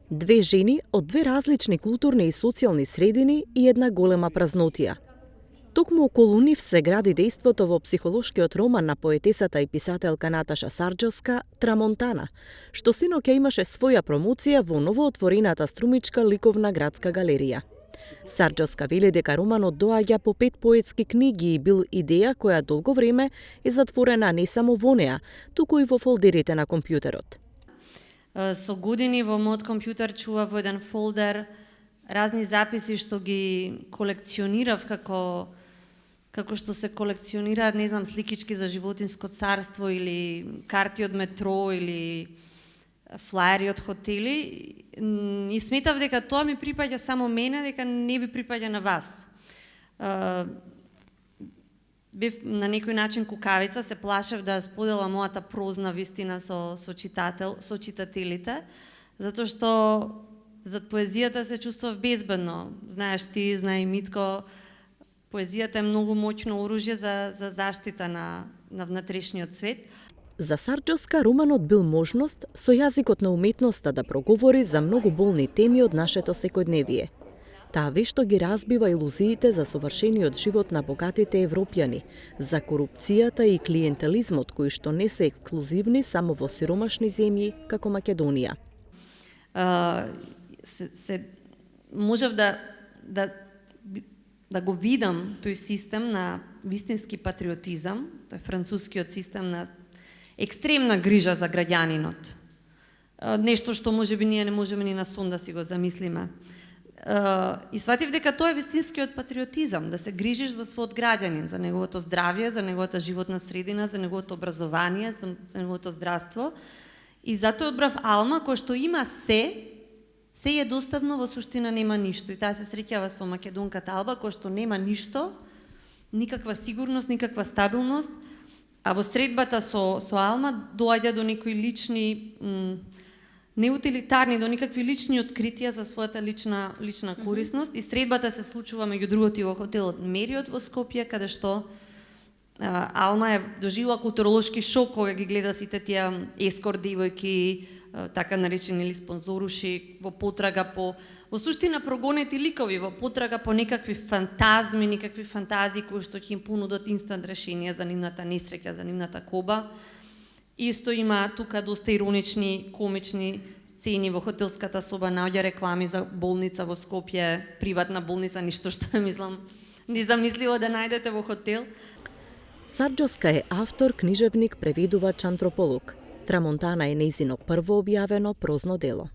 Две жени од две различни културни и социјални средини и една голема празнотија. Токму околу нив се гради дејството во психолошкиот роман на поетесата и писателка Наташа Сарџовска «Трамонтана», што синоќа имаше своја промоција во новоотворената струмичка ликовна градска галерија. Сарџовска вели дека романот доаѓа по 5 поетски книги и бил идеја која долго време е затворена не само во неа, туку и во фолдерите на компјутерот. Со години во мојот компјутер чува во еден фолдер разни записи што ги колекционирав како што се колекционираат, не знам, сликички за животинско царство или карти од метро или флаери од хотели, и сметав дека тоа ми припаѓа само мене, дека не би припаѓа на вас. Бев на некој начин кукавица, се плашев да споделам мојата прозна вистина со читателите, затоа што зад поезијата се чувствував безбедно. Знаеш ти, знае и Митко, поезијата е многу моќно оружје за заштита на внатрешниот свет. За Сарџовска романот бил можност со јазикот на уметноста да проговори за многу болни теми од нашето секојдневие. Таа вешто ги разбива илузиите за совршениот живот на богатите европјани, за корупцијата и клиентелизмот кои што не се ексклузивни само во сиромашни земји како Македонија. Можев да го видам тој систем на вистински патриотизам, тој францускиот систем на екстремна грижа за граѓанинот. Нешто што можеби ние не можеме ни на сон да си го замислиме. И сватив дека тоа е вистинскиот патриотизам, да се грижиш за својот граѓанин, за неговото здравје, за неговата животна средина, за неговото образование, за неговото здравство. И затоа одбрав Алма, кој што има се е доставно, во суштина нема ништо. И таа се среќава со македонката Алба, кој што нема ништо, никаква сигурност, никаква стабилност, а во средбата со Алма доаѓа до некои лични, неутилитарни, до никакви лични откритија за својата лична корисност. И средбата се случува меѓу другото и во хотелот Мериот во Скопје, каде што Алма доживува културолошки шок кога ги гледа сите тие ескорт девојки, така наречени или спонзоруши, во потрага во суштина прогонети ликови, во потрага по некакви фантазми, некакви фантазии кои што ќе им понудат инстант решение за нивната несреќа, за нивната коба. Исто има тука доста иронични, комични сцени во хотелската соба, наоѓа реклами за болница во Скопје, приватна болница, ништо што мислам незамисливо да најдете во хотел. Сарџовска е автор, книжевник, преведувач, антрополог. Трамонтана е нејзино прво објавено прозно дело.